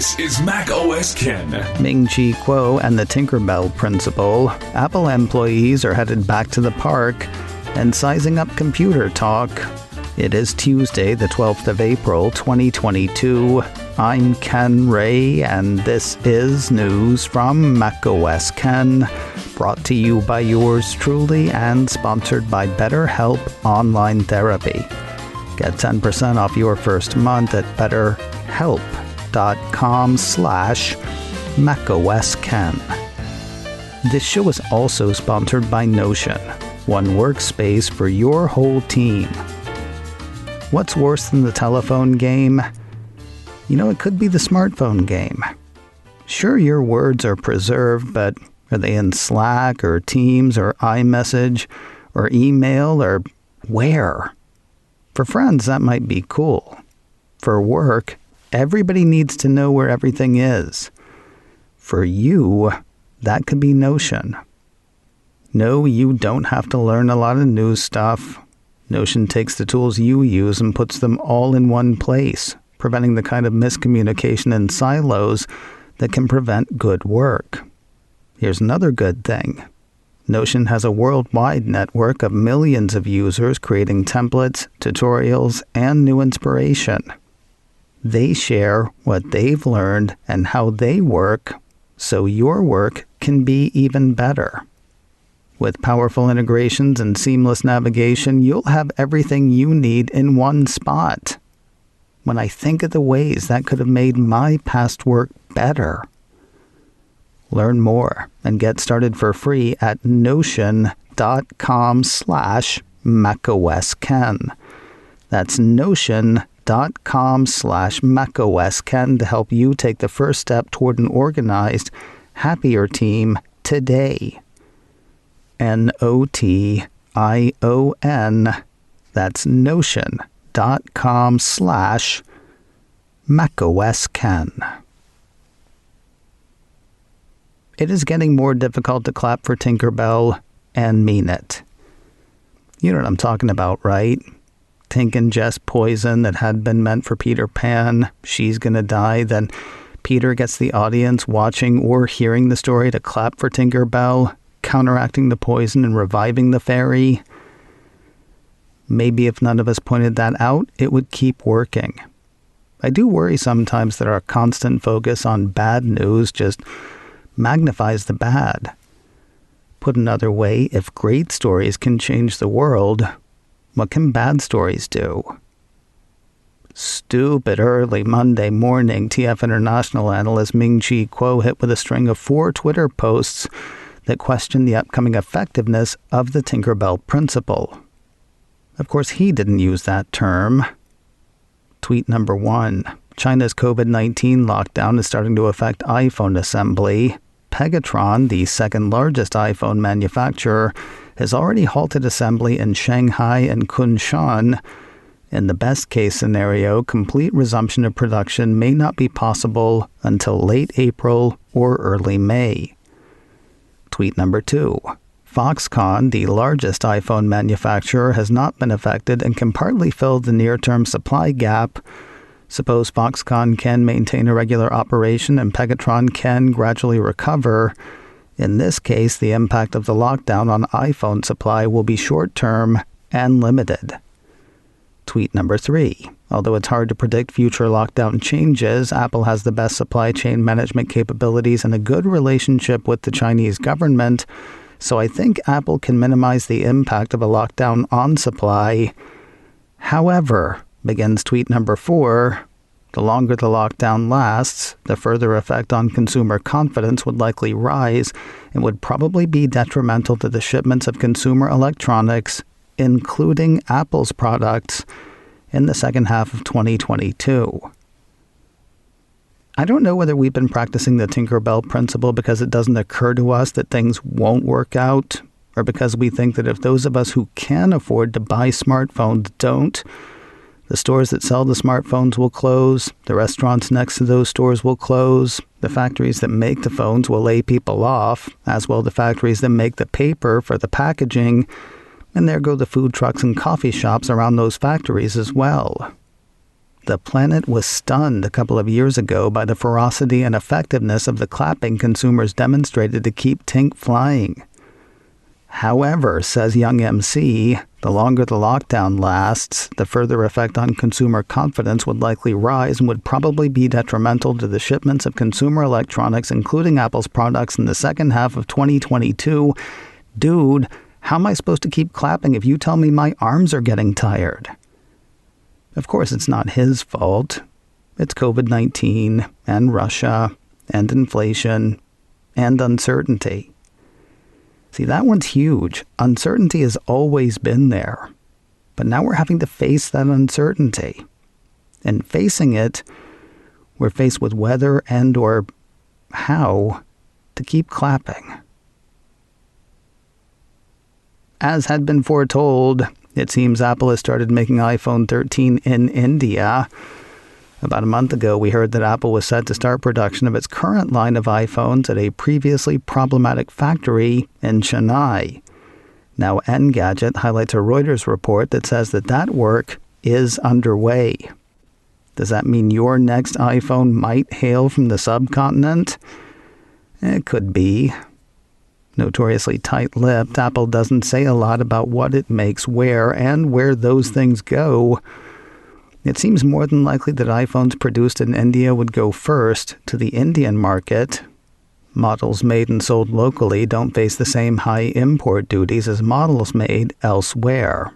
This is Mac OS Ken. Ming-Chi and the Tinkerbell principle. Apple employees are headed back to the park and sizing up computer talk. It is Tuesday, the 12th of April, 2022. I'm Ken Ray, and this is news from Mac OS Ken, brought to you by yours truly and sponsored by BetterHelp Online Therapy. Get 10% off your first month at betterhelp.com/macosken. This show is also sponsored by Notion, one workspace for your whole team. What's worse than the telephone game? You know, it could be the smartphone game. Sure, your words are preserved, but are they in Slack or Teams or iMessage or email or where? For friends, that might be cool. For work, everybody needs to know where everything is. For you, that could be Notion. No, you don't have to learn a lot of new stuff. Notion takes the tools you use and puts them all in one place, preventing the kind of miscommunication and silos that can prevent good work. Here's another good thing. Notion has a worldwide network of millions of users creating templates, tutorials, and new inspiration. They share what they've learned and how they work, so your work can be even better. With powerful integrations and seamless navigation, you'll have everything you need in one spot. When I think of the ways that could have made my past work better. Learn more and get started for free at notion.com/macosken. That's notion.com/macosken to help you take the first step toward an organized, happier team today. NOTION. That's notion.com/macosken. It is getting more difficult to clap for Tinkerbell and mean it. You know what I'm talking about, right? Tink ingests poison that had been meant for Peter Pan. She's gonna die. Then Peter gets the audience watching or hearing the story to clap for Tinkerbell, counteracting the poison and reviving the fairy. Maybe if none of us pointed that out, it would keep working. I do worry sometimes that our constant focus on bad news just magnifies the bad. Put another way, if great stories can change the world, what can bad stories do? Stupid early Monday morning, TF International analyst Ming-Chi hit with a string of 4 Twitter posts that question the upcoming effectiveness of the Tinkerbell principle. Of course, he didn't use that term. Tweet number 1. China's COVID-19 lockdown is starting to affect iPhone assembly. Pegatron, the second largest iPhone manufacturer, has already halted assembly in Shanghai and Kunshan. In the best-case scenario, complete resumption of production may not be possible until late April or early May. Tweet number 2. Foxconn, the largest iPhone manufacturer, has not been affected and can partly fill the near-term supply gap. Suppose Foxconn can maintain a regular operation and Pegatron can gradually recover. In this case, the impact of the lockdown on iPhone supply will be short-term and limited. Tweet number 3. Although it's hard to predict future lockdown changes, Apple has the best supply chain management capabilities and a good relationship with the Chinese government, so I think Apple can minimize the impact of a lockdown on supply. However, begins tweet number 4, the longer the lockdown lasts, the further effect on consumer confidence would likely rise and would probably be detrimental to the shipments of consumer electronics, including Apple's products, in the second half of 2022. I don't know whether we've been practicing the Tinkerbell principle because it doesn't occur to us that things won't work out, or because we think that if those of us who can afford to buy smartphones don't, the stores that sell the smartphones will close, the restaurants next to those stores will close, the factories that make the phones will lay people off, as will the factories that make the paper for the packaging, and there go the food trucks and coffee shops around those factories as well. The planet was stunned a couple of years ago by the ferocity and effectiveness of the clapping consumers demonstrated to keep Tink flying. However, says Young MC, the longer the lockdown lasts, the further effect on consumer confidence would likely rise and would probably be detrimental to the shipments of consumer electronics, including Apple's products, in the second half of 2022. Dude, how am I supposed to keep clapping if you tell me my arms are getting tired? Of course, it's not his fault. It's COVID-19 and Russia and inflation and uncertainty. See, that one's huge. Uncertainty has always been there. But now we're having to face that uncertainty. And facing it, we're faced with whether and or how to keep clapping. As had been foretold, it seems Apple has started making iPhone 13 in India. About a month ago, we heard that Apple was set to start production of its current line of iPhones at a previously problematic factory in Chennai. Now, Engadget highlights a Reuters report that says that work is underway. Does that mean your next iPhone might hail from the subcontinent? It could be. Notoriously tight-lipped, Apple doesn't say a lot about what it makes where and where those things go. It seems more than likely that iPhones produced in India would go first to the Indian market. Models made and sold locally don't face the same high import duties as models made elsewhere.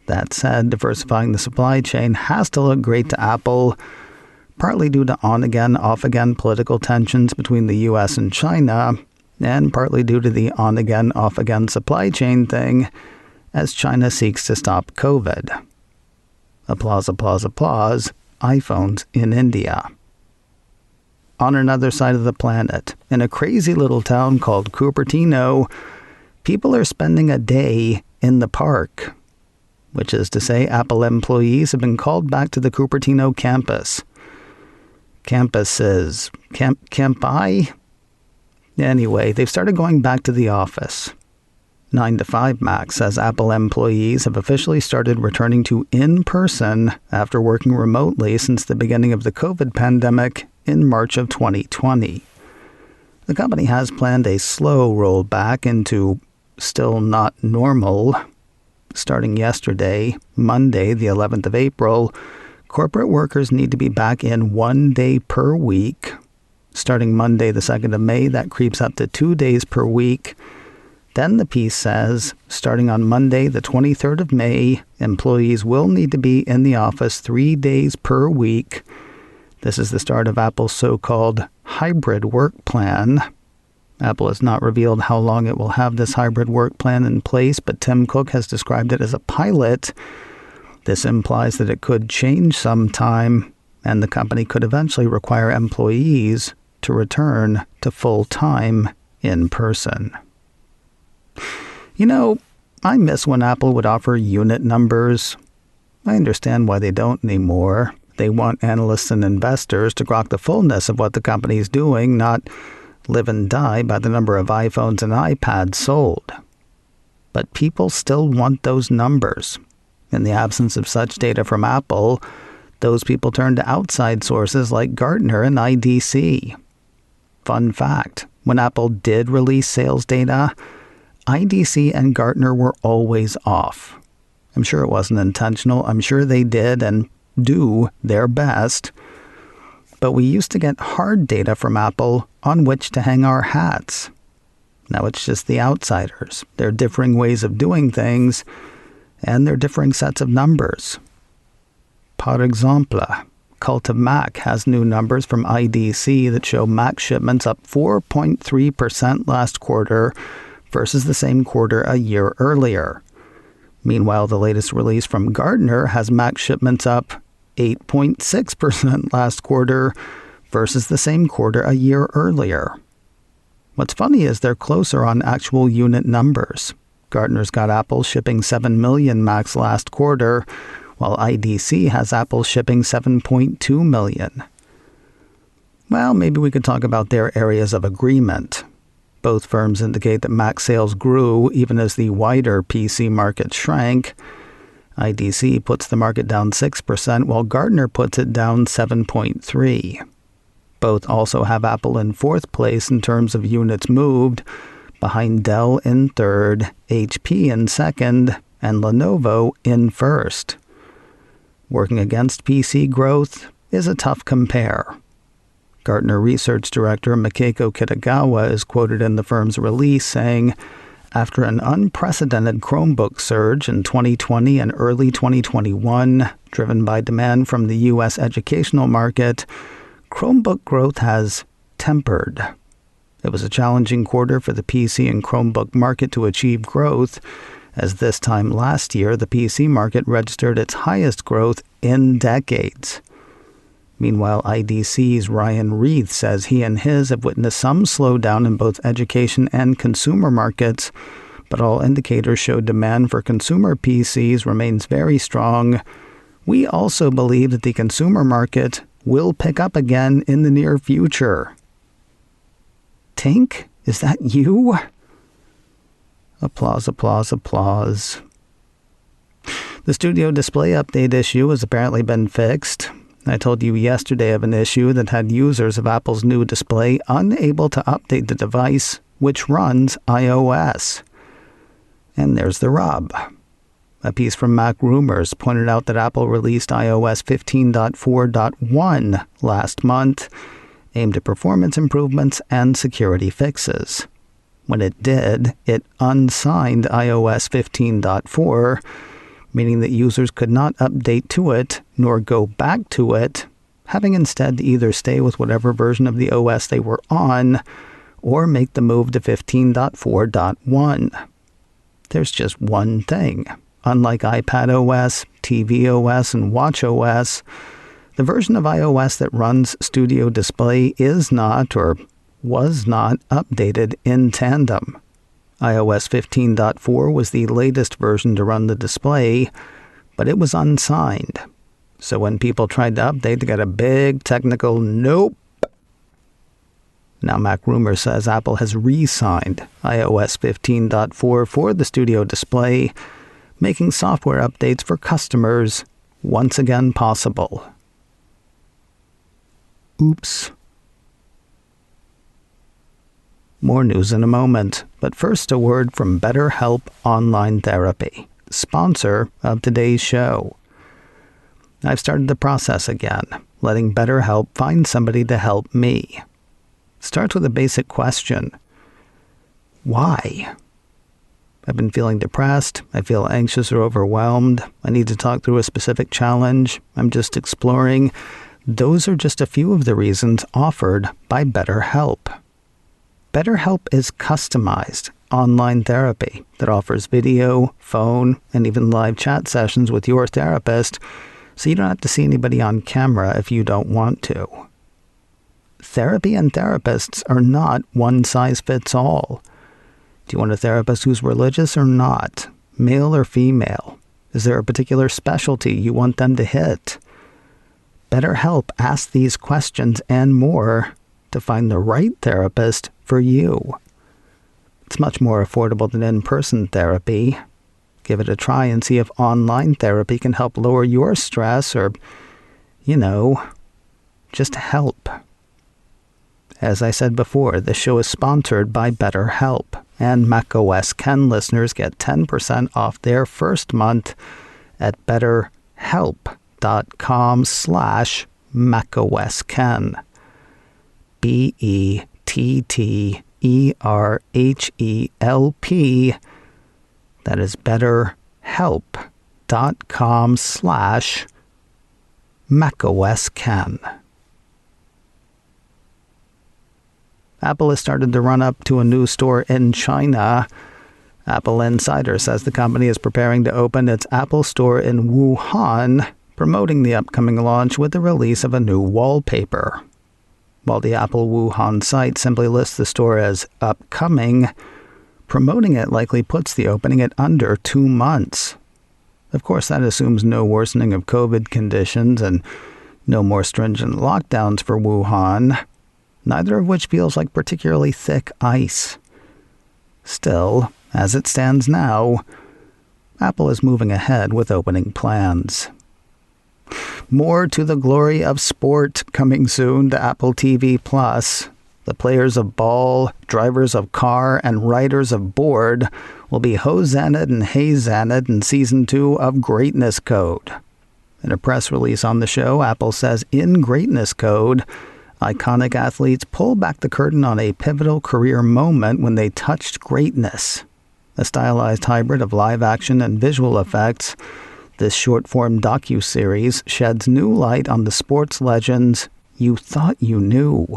That said, diversifying the supply chain has to look great to Apple, partly due to on-again, off-again political tensions between the U.S. and China, and partly due to the on-again, off-again supply chain thing as China seeks to stop COVID. Applause, applause, applause, iPhones in India. On another side of the planet, in a crazy little town called Cupertino, people are spending a day in the park. Which is to say, Apple employees have been called back to the Cupertino campus. Campuses. Campi? Anyway, they've started going back to the office. 9 to 5 Mac says Apple employees have officially started returning to in-person after working remotely since the beginning of the COVID pandemic in March of 2020. The company has planned a slow rollback into still not normal. Starting yesterday, Monday, the 11th of April, corporate workers need to be back in 1 day per week. Starting Monday, the 2nd of May, that creeps up to 2 days per week. Then the piece says, starting on Monday, the 23rd of May, employees will need to be in the office 3 days per week. This is the start of Apple's so-called hybrid work plan. Apple has not revealed how long it will have this hybrid work plan in place, but Tim Cook has described it as a pilot. This implies that it could change sometime, and the company could eventually require employees to return to full-time in person. You know, I miss when Apple would offer unit numbers. I understand why they don't anymore. They want analysts and investors to grok the fullness of what the company is doing, not live and die by the number of iPhones and iPads sold. But people still want those numbers. In the absence of such data from Apple, those people turn to outside sources like Gartner and IDC. Fun fact, when Apple did release sales data, IDC and Gartner were always off. I'm sure it wasn't intentional. I'm sure they did and do their best. But we used to get hard data from Apple on which to hang our hats. Now it's just the outsiders. They're differing ways of doing things, and they're differing sets of numbers. Par exemple, Cult of Mac has new numbers from IDC that show Mac shipments up 4.3% last quarter versus the same quarter a year earlier. Meanwhile, the latest release from Gartner has Mac shipments up 8.6% last quarter versus the same quarter a year earlier. What's funny is they're closer on actual unit numbers. Gartner's got Apple shipping 7 million Macs last quarter, while IDC has Apple shipping 7.2 million. Well, maybe we could talk about their areas of agreement. Both firms indicate that Mac sales grew even as the wider PC market shrank. IDC puts the market down 6%, while Gartner puts it down 7.3%. Both also have Apple in fourth place in terms of units moved, behind Dell in third, HP in second, and Lenovo in first. Working against PC growth is a tough compare. Gartner Research Director Makeko Kitagawa is quoted in the firm's release saying, after an unprecedented Chromebook surge in 2020 and early 2021, driven by demand from the U.S. educational market, Chromebook growth has tempered. It was a challenging quarter for the PC and Chromebook market to achieve growth, as this time last year the PC market registered its highest growth in decades. Meanwhile, IDC's Ryan Reith says he and his have witnessed some slowdown in both education and consumer markets, but all indicators show demand for consumer PCs remains very strong. We also believe that the consumer market will pick up again in the near future. Tink, is that you? Applause, applause, applause. The Studio Display Update issue has apparently been fixed. I told you yesterday of an issue that had users of Apple's new display unable to update the device, which runs iOS. And there's the rub. A piece from Mac Rumors pointed out that Apple released iOS 15.4.1 last month, aimed at performance improvements and security fixes. When it did, it unsigned iOS 15.4, meaning that users could not update to it nor go back to it, having instead to either stay with whatever version of the OS they were on or make the move to 15.4.1. There's just one thing. Unlike iPadOS, tvOS, and watchOS, the version of iOS that runs Studio Display is not, or was not, updated in tandem. iOS 15.4 was the latest version to run the display, but it was unsigned. So when people tried to update, they got a big technical nope. Now Mac Rumors says Apple has re-signed iOS 15.4 for the Studio Display, making software updates for customers once again possible. Oops. More news in a moment, but first a word from BetterHelp Online Therapy, sponsor of today's show. I've started the process again, letting BetterHelp find somebody to help me. Starts with a basic question. Why? I've been feeling depressed, I feel anxious or overwhelmed, I need to talk through a specific challenge, I'm just exploring. Those are just a few of the reasons offered by BetterHelp. BetterHelp is customized online therapy that offers video, phone, and even live chat sessions with your therapist, so you don't have to see anybody on camera if you don't want to. Therapy and therapists are not one size fits all. Do you want a therapist who's religious or not? Male or female? Is there a particular specialty you want them to hit? BetterHelp asks these questions and more to find the right therapist for you. It's much more affordable than in-person therapy. Give it a try and see if online therapy can help lower your stress or, just help. As I said before, this show is sponsored by BetterHelp, and macOS Ken listeners get 10% off their first month at betterhelp.com/macOSKen. BETTERHELP. That is betterhelp.com/macOSKen. Apple has started to run up to a new store in China. Apple Insider says the company is preparing to open its Apple Store in Wuhan, promoting the upcoming launch with the release of a new wallpaper. While the Apple Wuhan site simply lists the store as upcoming, promoting it likely puts the opening at under 2 months. Of course, that assumes no worsening of COVID conditions and no more stringent lockdowns for Wuhan, neither of which feels like particularly thick ice. Still, as it stands now, Apple is moving ahead with opening plans. More to the glory of sport coming soon to Apple TV+. The players of ball, drivers of car, and riders of board will be hosanned and hazanned in Season 2 of Greatness Code. In a press release on the show, Apple says in Greatness Code, iconic athletes pull back the curtain on a pivotal career moment when they touched greatness. A stylized hybrid of live action and visual effects, this short-form docu-series sheds new light on the sports legends you thought you knew.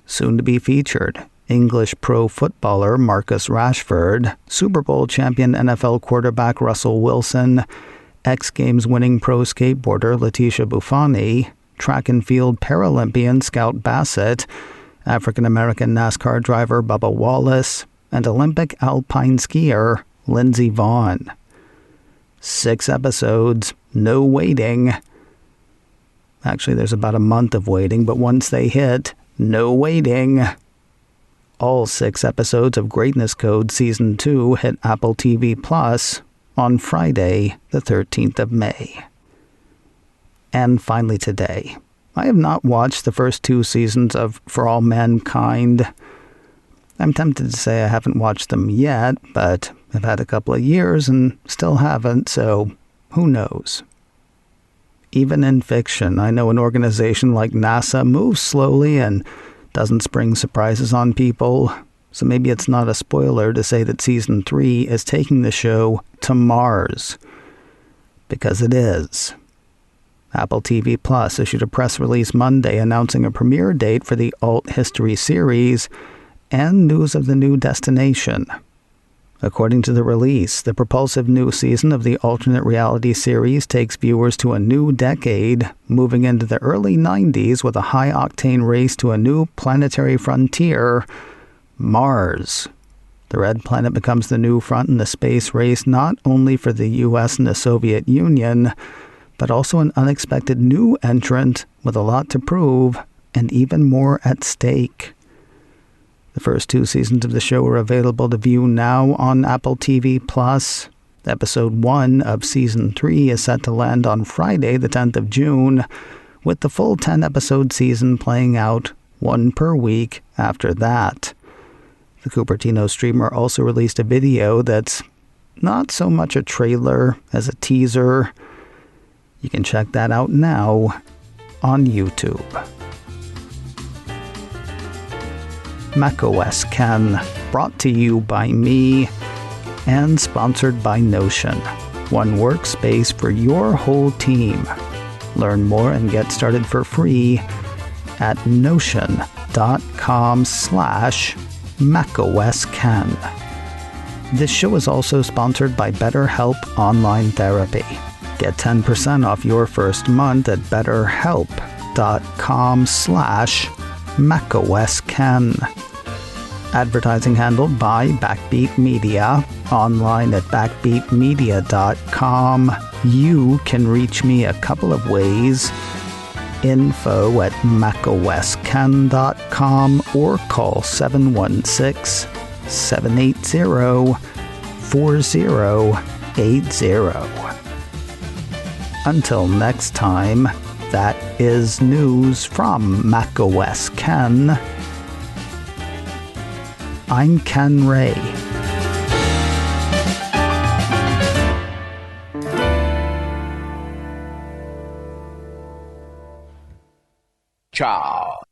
Soon to be featured, English pro footballer Marcus Rashford, Super Bowl champion NFL quarterback Russell Wilson, X Games winning pro skateboarder Letitia Bufani, track and field Paralympian Scout Bassett, African-American NASCAR driver Bubba Wallace, and Olympic alpine skier Lindsey Vonn. 6 episodes, no waiting. Actually, there's about a month of waiting, but once they hit, no waiting. All 6 episodes of Greatness Code Season 2 hit Apple TV Plus on Friday, the 13th of May. And finally today, I have not watched the first 2 seasons of For All Mankind. I'm tempted to say I haven't watched them yet, but I've had a couple of years and still haven't, so who knows? Even in fiction, I know an organization like NASA moves slowly and doesn't spring surprises on people, so maybe it's not a spoiler to say that Season 3 is taking the show to Mars. Because it is. Apple TV Plus issued a press release Monday announcing a premiere date for the Alt History series and news of the new destination. According to the release, the propulsive new season of the alternate reality series takes viewers to a new decade, moving into the early 90s with a high-octane race to a new planetary frontier, Mars. The Red Planet becomes the new front in the space race not only for the U.S. and the Soviet Union, but also an unexpected new entrant with a lot to prove and even more at stake. The first 2 seasons of the show are available to view now on Apple TV+. Episode 1 of Season 3 is set to land on Friday, the 10th of June, with the full 10-episode season playing out 1 per week after that. The Cupertino streamer also released a video that's not so much a trailer as a teaser. You can check that out now on YouTube. macOS Ken, brought to you by me and sponsored by Notion, one workspace for your whole team. Learn more and get started for free at notion.com/macOSKen. This show is also sponsored by BetterHelp Online Therapy. Get 10% off your first month at betterhelp.com/macOSKen. Advertising handled by Backbeat Media, online at backbeatmedia.com. You can reach me a couple of ways. info@macosken.com or call 716-780-4080. Until next time, that is news from macOS Ken. I'm Ken Ray. Ciao.